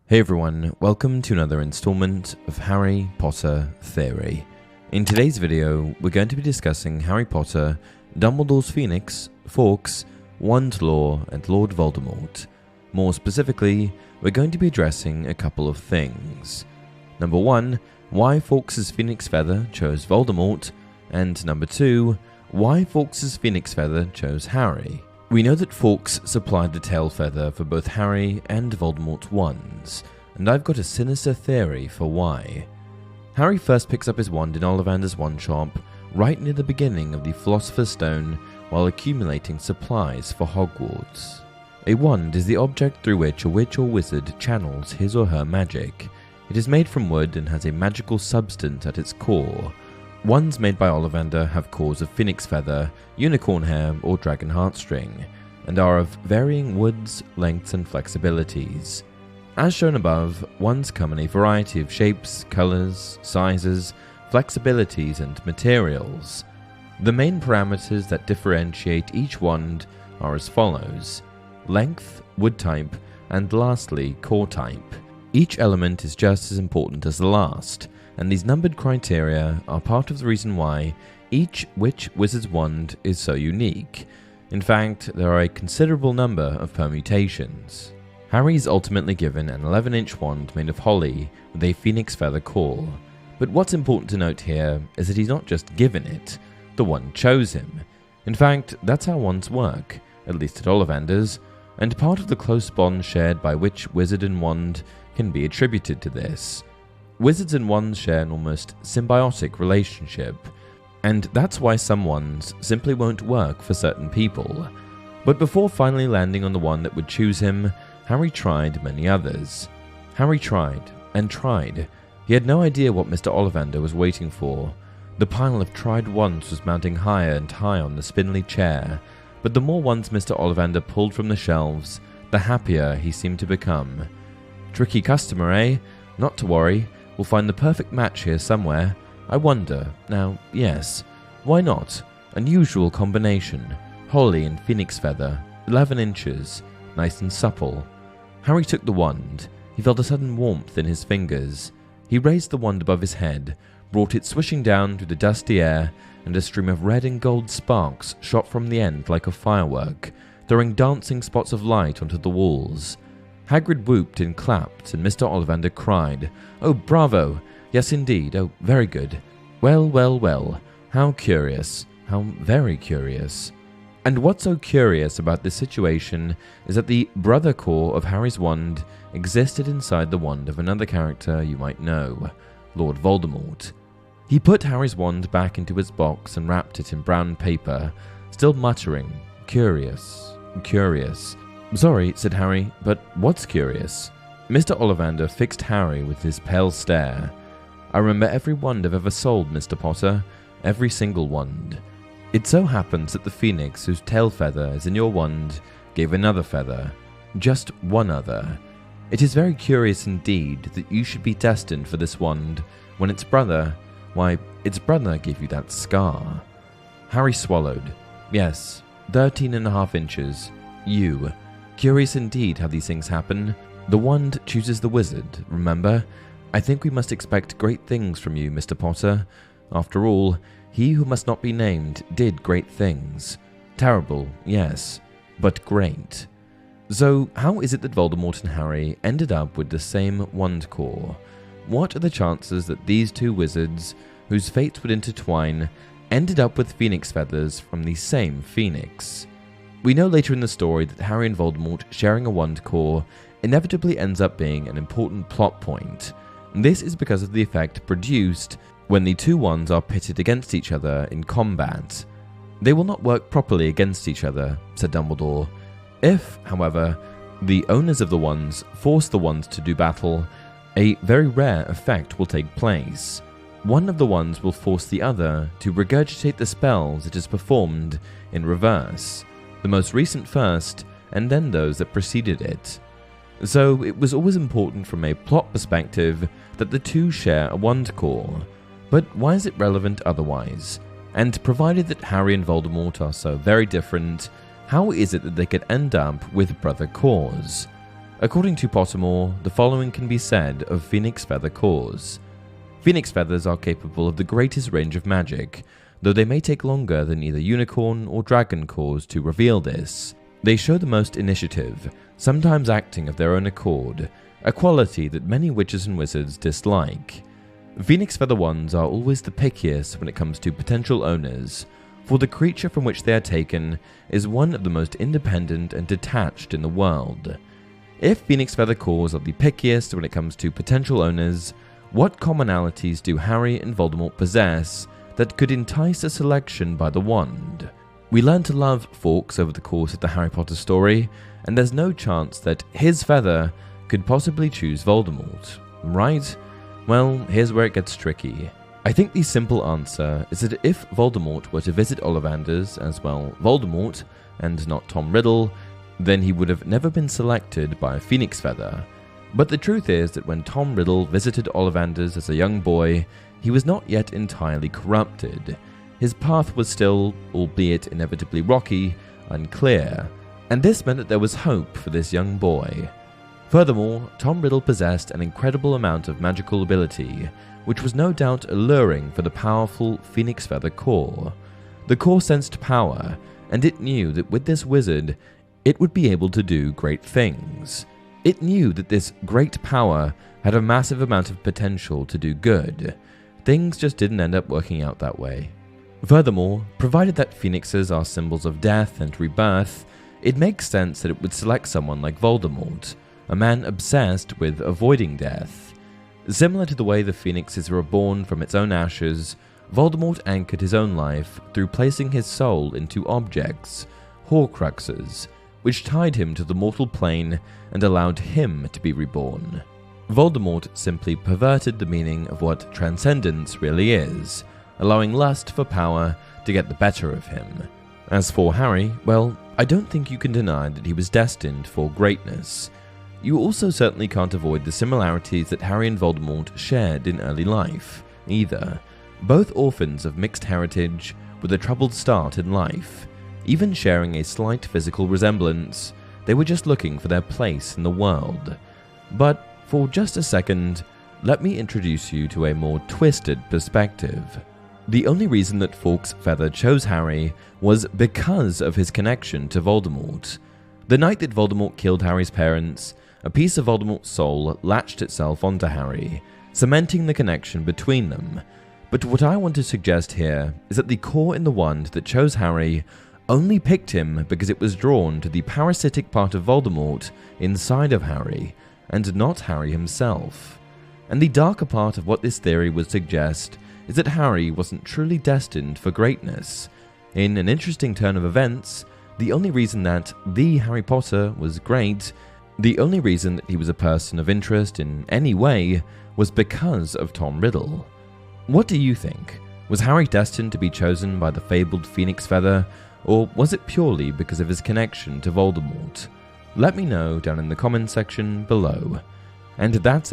Hey everyone, welcome to another installment of Harry Potter Theory. In today's video, we're going to be discussing Harry Potter, Dumbledore's Phoenix, Fawkes, Wand Law, and Lord Voldemort. More specifically, we're going to be addressing a couple of things. Number 1, why Fawkes' Phoenix Feather chose Voldemort, and number 2, why Fawkes' Phoenix Feather chose Harry. We know that Fawkes supplied the tail feather for both Harry and Voldemort's wands, and I've got a sinister theory for why. Harry first picks up his wand in Ollivander's wand shop right near the beginning of the Philosopher's Stone while accumulating supplies for Hogwarts. A wand is the object through which a witch or wizard channels his or her magic. It is made from wood and has a magical substance at its core. Wands made by Ollivander have cores of phoenix feather, unicorn hair, or dragon heartstring, and are of varying woods, lengths, and flexibilities. As shown above, wands come in a variety of shapes, colors, sizes, flexibilities, and materials. The main parameters that differentiate each wand are as follows: length, wood type, and lastly, core type. Each element is just as important as the last, and these numbered criteria are part of the reason why each witch wizard's wand is so unique. In fact, there are a considerable number of permutations. Harry is ultimately given an 11-inch wand made of holly with a phoenix feather core. But what's important to note here is that he's not just given it, the wand chose him. In fact, that's how wands work, at least at Ollivander's, and part of the close bond shared by witch, wizard, and wand can be attributed to this. Wizards and wands share an almost symbiotic relationship, and that's why some wands simply won't work for certain people. But before finally landing on the one that would choose him, Harry tried many others. Harry tried and tried. He had no idea what Mr. Ollivander was waiting for. The pile of tried wands was mounting higher and higher on the spindly chair, but the more wands Mr. Ollivander pulled from the shelves, the happier he seemed to become. Tricky customer, eh? Not to worry. We'll find the perfect match here somewhere. I wonder. Now, yes, why not? Unusual combination. Holly and phoenix feather, 11 inches, nice and supple. Harry took the wand. He felt a sudden warmth in his fingers. He raised the wand above his head, brought it swishing down through the dusty air, and a stream of red and gold sparks shot from the end like a firework, throwing dancing spots of light onto the walls. Hagrid whooped and clapped, and Mr. Ollivander cried, "Oh, bravo! Yes, indeed. Oh, very good. Well, well, well. How curious. How very curious." And what's so curious about this situation is that the brother core of Harry's wand existed inside the wand of another character you might know, Lord Voldemort. He put Harry's wand back into its box and wrapped it in brown paper, still muttering, "Curious, curious." "Sorry," said Harry, "but what's curious?" Mr. Ollivander fixed Harry with his pale stare. "I remember every wand I've ever sold, Mr. Potter. Every single wand. It so happens that the phoenix whose tail feather is in your wand gave another feather. Just one other. It is very curious indeed that you should be destined for this wand when its brother gave you that scar." Harry swallowed. "Yes, 13.5 inches. You. Curious indeed how these things happen. The wand chooses the wizard, remember? I think we must expect great things from you, Mr. Potter. After all, he who must not be named did great things. Terrible, yes, but great." So, how is it that Voldemort and Harry ended up with the same wand core? What are the chances that these two wizards, whose fates would intertwine, ended up with phoenix feathers from the same phoenix? We know later in the story that Harry and Voldemort sharing a wand core inevitably ends up being an important plot point. This is because of the effect produced when the two wands are pitted against each other in combat. "They will not work properly against each other," said Dumbledore. "If, however, the owners of the wands force the wands to do battle, a very rare effect will take place. One of the wands will force the other to regurgitate the spells it has performed in reverse. The most recent first, and then those that preceded it. So it was always important from a plot perspective that the two share a wand core. But why is it relevant otherwise? And provided that Harry and Voldemort are so very different, how is it that they could end up with brother cores? According to Pottermore, the following can be said of phoenix feather cores. Phoenix feathers are capable of the greatest range of magic, though they may take longer than either unicorn or dragon cores to reveal this. They show the most initiative, sometimes acting of their own accord, a quality that many witches and wizards dislike. Phoenix feather ones are always the pickiest when it comes to potential owners, for the creature from which they are taken is one of the most independent and detached in the world. If phoenix feather cores are the pickiest when it comes to potential owners, what commonalities do Harry and Voldemort possess that could entice a selection by the wand? We learn to love Fawkes over the course of the Harry Potter story, and there's no chance that his feather could possibly choose Voldemort, right? Well, here's where it gets tricky. I think the simple answer is that if Voldemort were to visit Ollivander's as well Voldemort, and not Tom Riddle, then he would have never been selected by a phoenix feather. But the truth is that when Tom Riddle visited Ollivander's as a young boy, he was not yet entirely corrupted. His path was still, albeit inevitably rocky, unclear, and this meant that there was hope for this young boy. Furthermore, Tom Riddle possessed an incredible amount of magical ability, which was no doubt alluring for the powerful Phoenix Feather core. The core sensed power, and it knew that with this wizard, it would be able to do great things. It knew that this great power had a massive amount of potential to do good. Things just didn't end up working out that way. Furthermore, provided that phoenixes are symbols of death and rebirth, it makes sense that it would select someone like Voldemort, a man obsessed with avoiding death. Similar to the way the phoenix is reborn from its own ashes, Voldemort anchored his own life through placing his soul into objects, Horcruxes, which tied him to the mortal plane and allowed him to be reborn. Voldemort simply perverted the meaning of what transcendence really is, allowing lust for power to get the better of him. As for Harry, well, I don't think you can deny that he was destined for greatness. You also certainly can't avoid the similarities that Harry and Voldemort shared in early life, either. Both orphans of mixed heritage with a troubled start in life. Even sharing a slight physical resemblance, they were just looking for their place in the world. But for just a second, let me introduce you to a more twisted perspective. The only reason that Fawkes Feather chose Harry was because of his connection to Voldemort. The night that Voldemort killed Harry's parents, a piece of Voldemort's soul latched itself onto Harry, cementing the connection between them. But what I want to suggest here is that the core in the wand that chose Harry only picked him because it was drawn to the parasitic part of Voldemort inside of Harry, and not Harry himself. And the darker part of what this theory would suggest is that Harry wasn't truly destined for greatness. In an interesting turn of events, the only reason that the Harry Potter was great, the only reason that he was a person of interest in any way, was because of Tom Riddle. What do you think? Was Harry destined to be chosen by the fabled Phoenix Feather, or was it purely because of his connection to Voldemort? Let me know down in the comment section below. And that's it